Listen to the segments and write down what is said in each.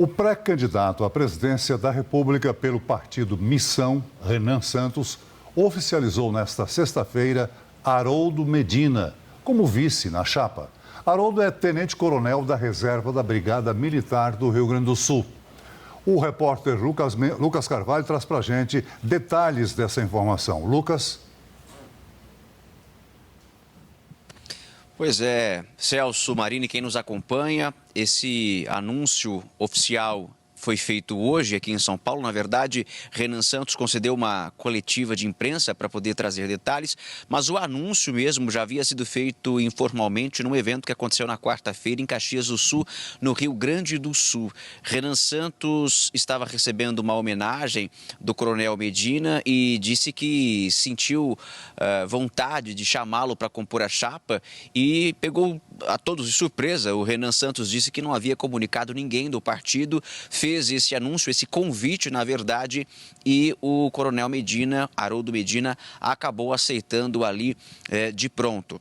O pré-candidato à presidência da República pelo partido Missão, Renan Santos, oficializou nesta sexta-feira Haroldo Medina como vice na chapa. Haroldo é tenente-coronel da reserva da Brigada Militar do Rio Grande do Sul. O repórter Lucas Carvalho traz para a gente detalhes dessa informação. Lucas? Pois é, Celso, Marini, quem nos acompanha, esse anúncio oficial foi feito hoje aqui em São Paulo. Na verdade, Renan Santos concedeu uma coletiva de imprensa para poder trazer detalhes, mas o anúncio mesmo já havia sido feito informalmente num evento que aconteceu na quarta-feira em Caxias do Sul, no Rio Grande do Sul. Renan Santos estava recebendo uma homenagem do Coronel Medina e disse que sentiu vontade de chamá-lo para compor a chapa e pegou a todos de surpresa. O Renan Santos disse que não havia comunicado ninguém do partido, fez esse anúncio, esse convite, na verdade, e o Coronel Medina, Haroldo Medina, acabou aceitando ali de pronto.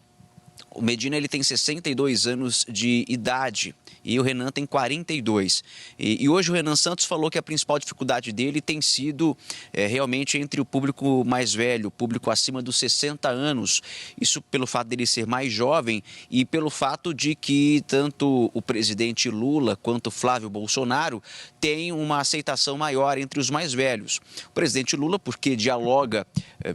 O Medina ele tem 62 anos de idade e o Renan tem 42. E hoje o Renan Santos falou que a principal dificuldade dele tem sido realmente entre o público mais velho, o público acima dos 60 anos. Isso pelo fato dele ser mais jovem e pelo fato de que tanto o presidente Lula quanto Flávio Bolsonaro têm uma aceitação maior entre os mais velhos. O presidente Lula, porque dialoga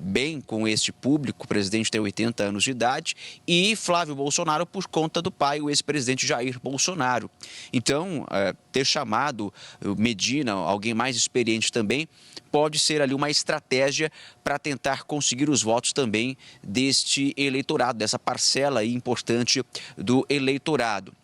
bem com este público, o presidente tem 80 anos de idade, e Flávio Bolsonaro por conta do pai, o ex-presidente Jair Bolsonaro. Então, ter chamado Medina, alguém mais experiente também, pode ser ali uma estratégia para tentar conseguir os votos também deste eleitorado, dessa parcela aí importante do eleitorado.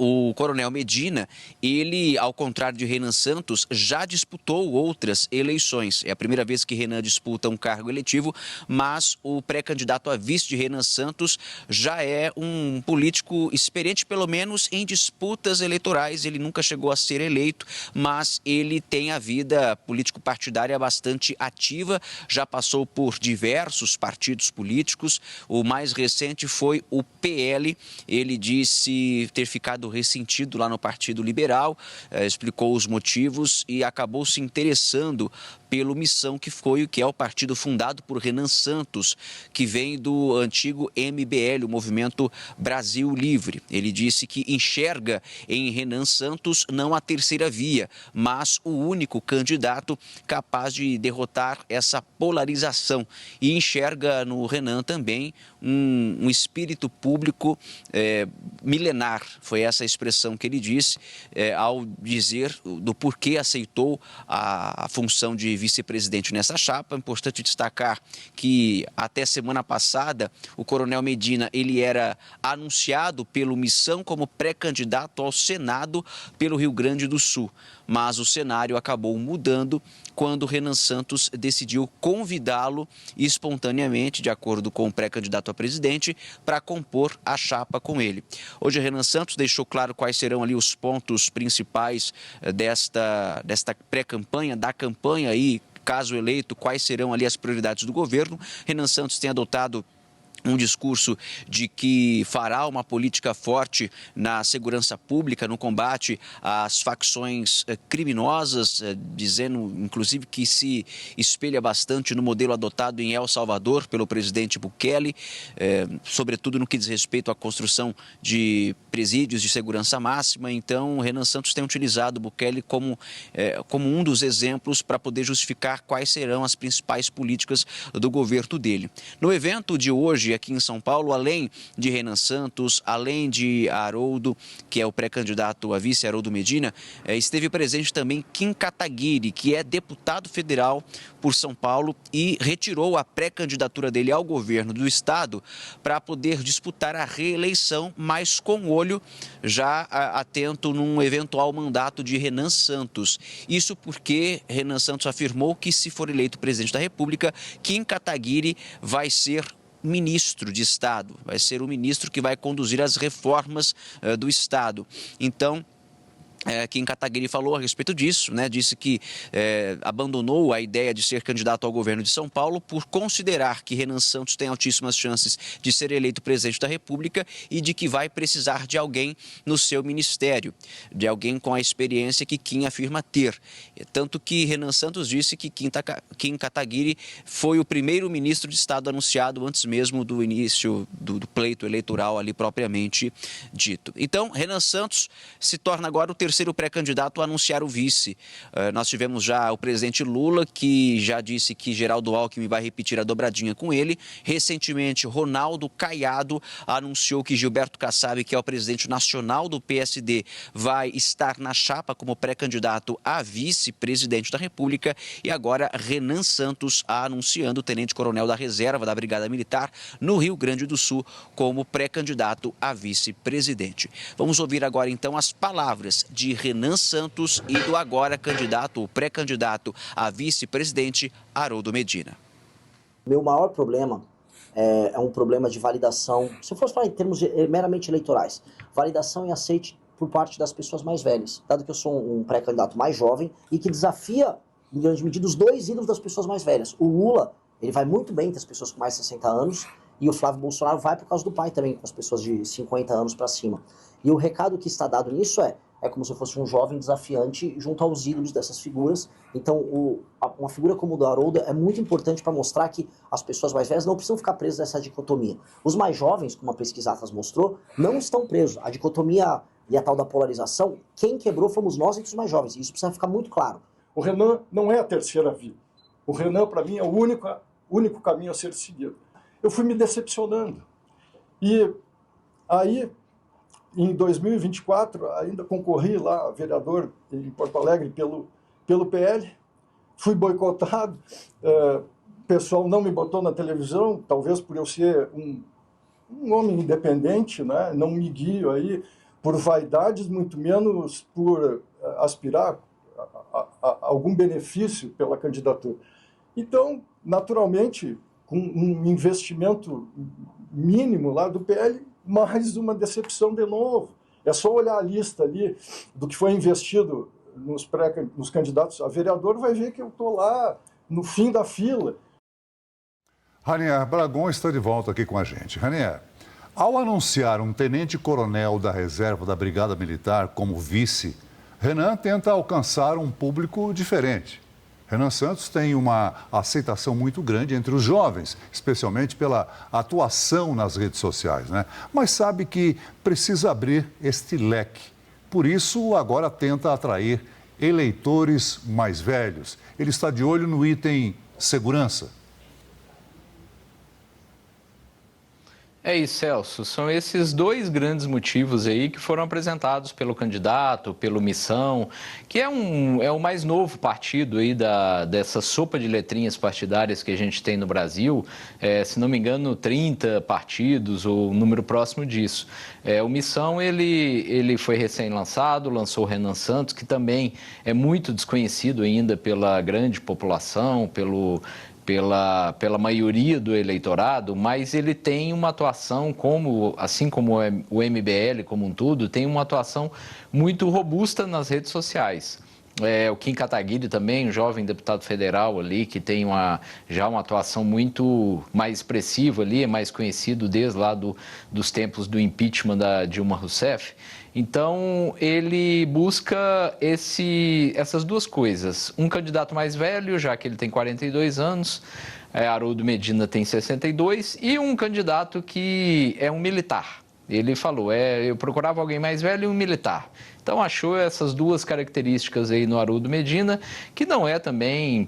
O Coronel Medina, ele, ao contrário de Renan Santos, já disputou outras eleições. É a primeira vez que Renan disputa um cargo eletivo, mas o pré-candidato a vice de Renan Santos já é um político experiente, pelo menos em disputas eleitorais. Ele nunca chegou a ser eleito, mas ele tem a vida político-partidária bastante ativa, já passou por diversos partidos políticos. O mais recente foi o PL. Ele disse ter ficado ressentido lá no Partido Liberal, explicou os motivos e acabou se interessando pelo Missão, que foi o que é o partido fundado por Renan Santos, que vem do antigo MBL, o Movimento Brasil Livre. Ele disse que enxerga em Renan Santos não a terceira via, mas o único candidato capaz de derrotar essa polarização e enxerga no Renan também um espírito público milenar. Foi essa a expressão que ele disse ao dizer do porquê aceitou a função de vice-presidente nessa chapa. É importante destacar que até semana passada o Coronel Medina ele era anunciado pelo Missão como pré-candidato ao Senado pelo Rio Grande do Sul, mas o cenário acabou mudando quando Renan Santos decidiu convidá-lo espontaneamente, de acordo com o pré-candidato a presidente, para compor a chapa com ele. Hoje, Renan Santos deixou claro quais serão ali os pontos principais desta pré-campanha, da campanha aí, caso eleito, quais serão ali as prioridades do governo. Renan Santos tem adotado um discurso de que fará uma política forte na segurança pública, no combate às facções criminosas, dizendo, inclusive, que se espelha bastante no modelo adotado em El Salvador pelo presidente Bukele, sobretudo no que diz respeito à construção de presídios de segurança máxima. Então, Renan Santos tem utilizado Bukele como um dos exemplos para poder justificar quais serão as principais políticas do governo dele. No evento de hoje, aqui em São Paulo, além de Renan Santos, além de Haroldo, que é o pré-candidato a vice, Haroldo Medina, esteve presente também Kim Kataguiri, que é deputado federal por São Paulo e retirou a pré-candidatura dele ao governo do estado para poder disputar a reeleição, mas com o olho já atento num eventual mandato de Renan Santos. Isso porque Renan Santos afirmou que, se for eleito presidente da República, Kim Kataguiri vai ser ministro de Estado, vai ser o ministro que vai conduzir as reformas do Estado. Então, Kim Kataguiri falou a respeito disso, né? Disse que abandonou a ideia de ser candidato ao governo de São Paulo por considerar que Renan Santos tem altíssimas chances de ser eleito presidente da República e de que vai precisar de alguém no seu ministério, de alguém com a experiência que Kim afirma ter. Tanto que Renan Santos disse que Kim Kataguiri foi o primeiro ministro de Estado anunciado antes mesmo do início do pleito eleitoral ali propriamente dito. Então, Renan Santos se torna agora o terceiro pré-candidato a anunciar o vice. Nós tivemos já o presidente Lula, que já disse que Geraldo Alckmin vai repetir a dobradinha com ele. Recentemente, Ronaldo Caiado anunciou que Gilberto Kassab, que é o presidente nacional do PSD, vai estar na chapa como pré-candidato a vice-presidente da República. E agora, Renan Santos anunciando o tenente-coronel da reserva da Brigada Militar no Rio Grande do Sul como pré-candidato a vice-presidente. Vamos ouvir agora, então, as palavras de Renan Santos e do agora candidato, o pré-candidato a vice-presidente, Haroldo Medina. Meu maior problema é um problema de validação, se eu fosse falar em termos meramente eleitorais, validação e aceite por parte das pessoas mais velhas, dado que eu sou um pré-candidato mais jovem e que desafia, em grande medida, os dois ídolos das pessoas mais velhas. O Lula, ele vai muito bem entre as pessoas com mais de 60 anos e o Flávio Bolsonaro vai por causa do pai também, com as pessoas de 50 anos para cima. E o recado que está dado nisso é como se eu fosse um jovem desafiante junto aos ídolos dessas figuras. Então, uma figura como o do Haroldo é muito importante para mostrar que as pessoas mais velhas não precisam ficar presas a essa dicotomia. Os mais jovens, como a pesquisa Atlas mostrou, não estão presos. A dicotomia e a tal da polarização, quem quebrou fomos nós entre os mais jovens. Isso precisa ficar muito claro. O Renan não é a terceira via. O Renan, para mim, é o único caminho a ser seguido. Eu fui me decepcionando. E aí, em 2024, ainda concorri lá a vereador em Porto Alegre pelo PL, fui boicotado, o pessoal não me botou na televisão, talvez por eu ser um homem independente, né? Não me guio aí por vaidades, muito menos por aspirar a algum benefício pela candidatura. Então, naturalmente, com um investimento mínimo lá do PL, mais uma decepção de novo. É só olhar a lista ali do que foi investido nos candidatos a vereador, vai ver que eu estou lá no fim da fila. Ranier Bragon está de volta aqui com a gente. Ranier, ao anunciar um tenente-coronel da reserva da Brigada Militar como vice, Renan tenta alcançar um público diferente. Renan Santos tem uma aceitação muito grande entre os jovens, especialmente pela atuação nas redes sociais, né? Mas sabe que precisa abrir este leque. Por isso, agora tenta atrair eleitores mais velhos. Ele está de olho no item segurança. É isso, Celso. São esses dois grandes motivos aí que foram apresentados pelo candidato, pelo Missão, que é o mais novo partido aí dessa sopa de letrinhas partidárias que a gente tem no Brasil. Se não me engano, 30 partidos ou um número próximo disso. O Missão, ele foi recém-lançado, lançou o Renan Santos, que também é muito desconhecido ainda pela grande população, pela maioria do eleitorado, mas ele tem uma atuação, assim como o MBL como um todo, tem uma atuação muito robusta nas redes sociais. O Kim Kataguiri também, um jovem deputado federal ali, que tem já uma atuação muito mais expressiva ali, é mais conhecido desde lá dos tempos do impeachment da Dilma Rousseff. Então, ele busca essas duas coisas. Um candidato mais velho, já que ele tem 42 anos, Haroldo Medina tem 62, e um candidato que é um militar. Ele falou, eu procurava alguém mais velho e um militar. Então, achou essas duas características aí no Haroldo Medina, que não é também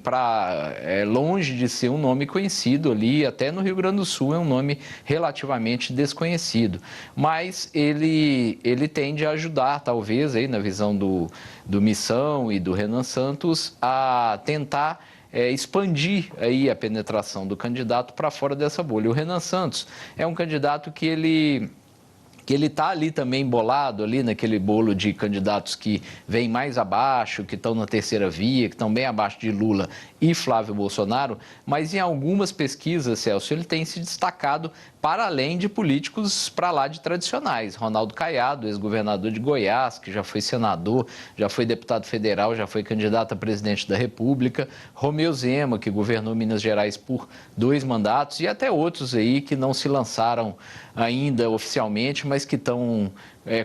longe de ser um nome conhecido ali, até no Rio Grande do Sul é um nome relativamente desconhecido. Mas ele tende a ajudar, talvez, aí, na visão do Missão e do Renan Santos, a tentar expandir aí a penetração do candidato para fora dessa bolha. O Renan Santos é um candidato que que ele está ali também embolado, ali naquele bolo de candidatos que vêm mais abaixo, que estão na terceira via, que estão bem abaixo de Lula e Flávio Bolsonaro, mas em algumas pesquisas, Celso, ele tem se destacado para além de políticos para lá de tradicionais. Ronaldo Caiado, ex-governador de Goiás, que já foi senador, já foi deputado federal, já foi candidato a presidente da República, Romeu Zema, que governou Minas Gerais por 2 mandatos, e até outros aí que não se lançaram ainda oficialmente, mas que estão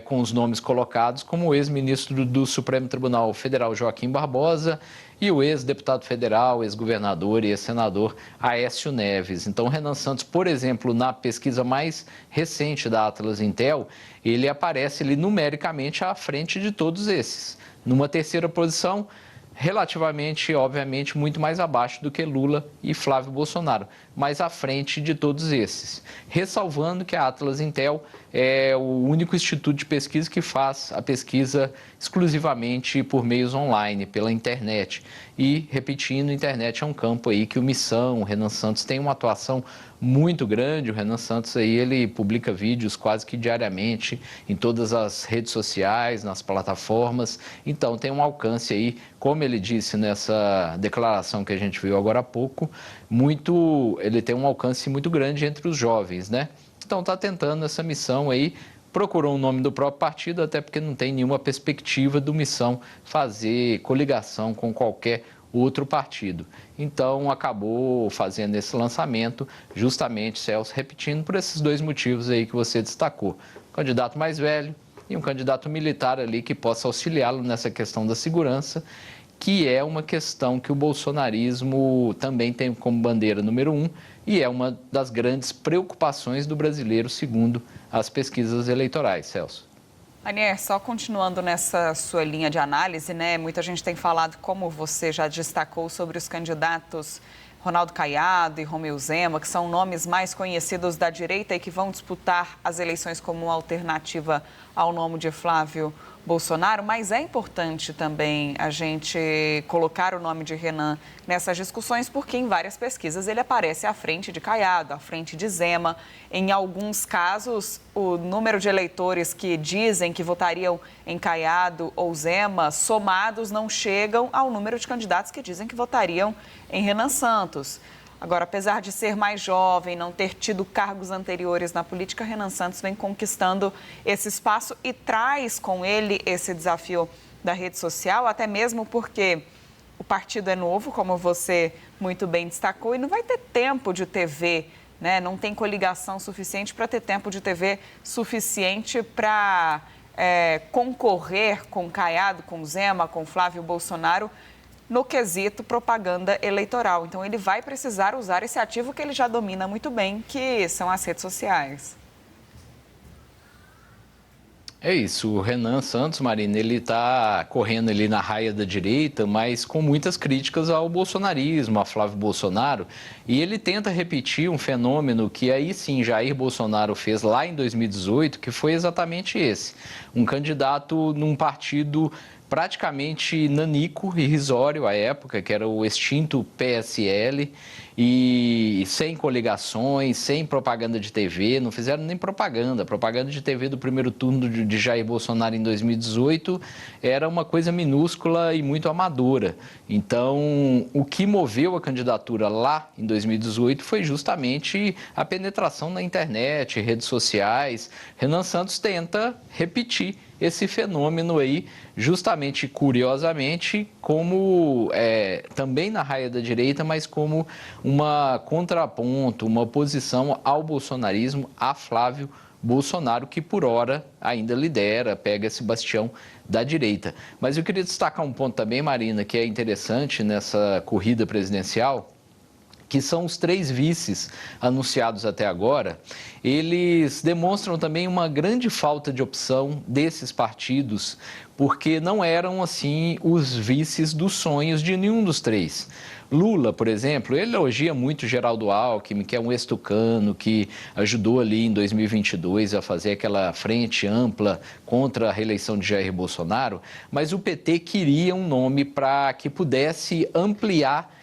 com os nomes colocados, como o ex-ministro do Supremo Tribunal Federal, Joaquim Barbosa, e o ex-deputado federal, ex-governador e ex-senador Aécio Neves. Então, Renan Santos, por exemplo, na pesquisa mais recente da Atlas Intel, ele aparece ali numericamente à frente de todos esses. Numa terceira posição, relativamente, obviamente, muito mais abaixo do que Lula e Flávio Bolsonaro, mas à frente de todos esses. Ressalvando que a Atlas Intel é o único instituto de pesquisa que faz a pesquisa exclusivamente por meios online, pela internet. E, repetindo, a internet é um campo aí que o Missão, o Renan Santos, tem uma atuação muito grande. O Renan Santos aí, ele publica vídeos quase que diariamente em todas as redes sociais, nas plataformas. Então, tem um alcance aí, como ele disse nessa declaração que a gente viu agora há pouco, ele tem um alcance muito grande entre os jovens, né? Então, está tentando essa missão aí, procurou o nome do próprio partido, até porque não tem nenhuma perspectiva do Missão fazer coligação com qualquer outro partido. Então, acabou fazendo esse lançamento, justamente, Celso, repetindo por esses 2 motivos aí que você destacou. Um candidato mais velho e um candidato militar ali que possa auxiliá-lo nessa questão da segurança, que é uma questão que o bolsonarismo também tem como bandeira número 1 e é uma das grandes preocupações do brasileiro, segundo as pesquisas eleitorais, Celso. Anier, só continuando nessa sua linha de análise, né? Muita gente tem falado, como você já destacou, sobre os candidatos Ronaldo Caiado e Romeu Zema, que são nomes mais conhecidos da direita e que vão disputar as eleições como uma alternativa ao nome de Flávio Bolsonaro, mas é importante também a gente colocar o nome de Renan nessas discussões, porque em várias pesquisas ele aparece à frente de Caiado, à frente de Zema. Em alguns casos, o número de eleitores que dizem que votariam em Caiado ou Zema, somados, não chegam ao número de candidatos que dizem que votariam em Renan Santos. Agora, apesar de ser mais jovem, não ter tido cargos anteriores na política, Renan Santos vem conquistando esse espaço e traz com ele esse desafio da rede social, até mesmo porque o partido é novo, como você muito bem destacou, e não vai ter tempo de TV, né? Não tem coligação suficiente para ter tempo de TV suficiente para concorrer com Caiado, com Zema, com Flávio Bolsonaro, no quesito propaganda eleitoral. Então, ele vai precisar usar esse ativo que ele já domina muito bem, que são as redes sociais. É isso, o Renan Santos, Marina, ele está correndo ali na raia da direita, mas com muitas críticas ao bolsonarismo, a Flávio Bolsonaro, e ele tenta repetir um fenômeno que aí sim Jair Bolsonaro fez lá em 2018, que foi exatamente esse, um candidato num partido praticamente nanico, irrisório à época, que era o extinto PSL, e sem coligações, sem propaganda de TV, não fizeram nem propaganda. A propaganda de TV do primeiro turno de Jair Bolsonaro em 2018 era uma coisa minúscula e muito amadora. Então, o que moveu a candidatura lá em 2018 foi justamente a penetração na internet, redes sociais. Renan Santos tenta repetir esse fenômeno aí, justamente, curiosamente, como também na raia da direita, mas como uma contraponto, uma oposição ao bolsonarismo, a Flávio Bolsonaro, que por hora ainda lidera, pega esse bastião da direita. Mas eu queria destacar um ponto também, Marina, que é interessante nessa corrida presidencial, que são os 3 vices anunciados até agora. Eles demonstram também uma grande falta de opção desses partidos, porque não eram, assim, os vices dos sonhos de nenhum dos 3. Lula, por exemplo, ele elogia muito Geraldo Alckmin, que é um ex-tucano, que ajudou ali em 2022 a fazer aquela frente ampla contra a reeleição de Jair Bolsonaro, mas o PT queria um nome para que pudesse ampliar,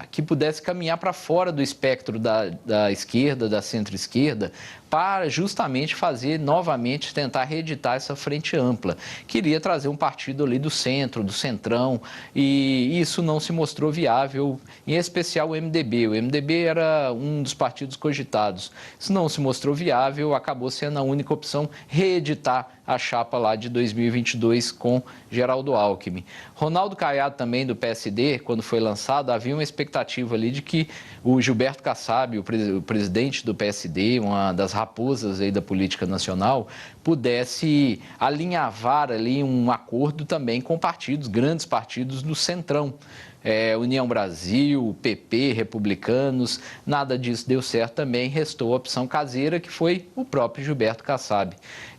que pudesse caminhar para fora do espectro da esquerda, da centro-esquerda, para justamente fazer novamente, tentar reeditar essa frente ampla. Queria trazer um partido ali do centro, do centrão, e isso não se mostrou viável, em especial o MDB. O MDB era um dos partidos cogitados. Isso não se mostrou viável, acabou sendo a única opção reeditar a chapa lá de 2022 com Geraldo Alckmin. Ronaldo Caiado também do PSD, quando foi lançado, havia uma expectativa ali de que o Gilberto Kassab, o presidente do PSD, uma das raposas aí da política nacional, pudesse alinhavar ali um acordo também com partidos, grandes partidos do centrão. União Brasil, PP, Republicanos, nada disso deu certo também, restou a opção caseira, que foi o próprio Gilberto Kassab.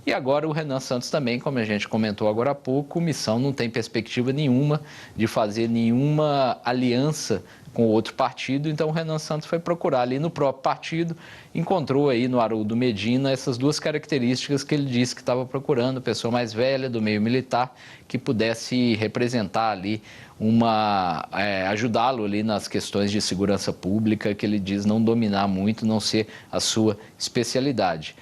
E agora o Renan Santos também, como a gente comentou agora há pouco, Missão não tem perspectiva nenhuma de fazer nenhuma aliança com outro partido, então o Renan Santos foi procurar ali no próprio partido, encontrou aí no Haroldo Medina essas duas características que ele disse que estava procurando, pessoa mais velha do meio militar, que pudesse representar ali ajudá-lo ali nas questões de segurança pública, que ele diz não dominar muito, não ser a sua especialidade.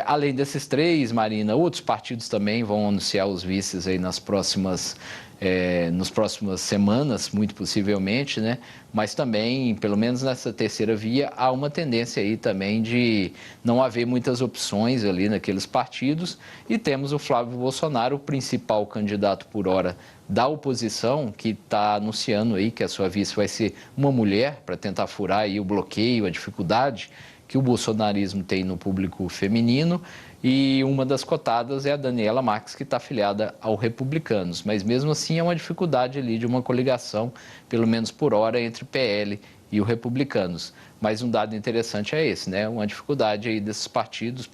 Além desses três, Marina, outros partidos também vão anunciar os vices aí nas próximas semanas, muito possivelmente, né? Mas também, pelo menos nessa terceira via, há uma tendência aí também de não haver muitas opções ali naqueles partidos, e temos o Flávio Bolsonaro, o principal candidato por hora da oposição, que está anunciando aí que a sua vice vai ser uma mulher, para tentar furar aí o bloqueio, a dificuldade que o bolsonarismo tem no público feminino, e uma das cotadas é a Daniela Marques, que está afiliada ao Republicanos, mas mesmo assim é uma dificuldade ali de uma coligação, pelo menos por hora, entre o PL e o Republicanos. Mas um dado interessante é esse, né? Uma dificuldade aí desses partidos,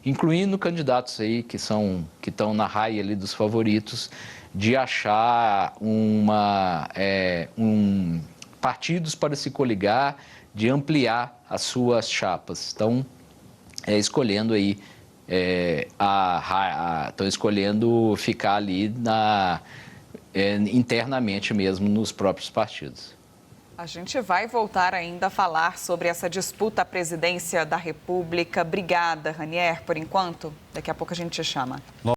incluindo candidatos aí que estão na raia ali dos favoritos, de achar partidos para se coligar, de ampliar as suas chapas. Estão escolhendo aí, estão escolhendo ficar ali internamente mesmo nos próprios partidos. A gente vai voltar ainda a falar sobre essa disputa à presidência da República. Obrigada, Ranier, por enquanto. Daqui a pouco a gente te chama.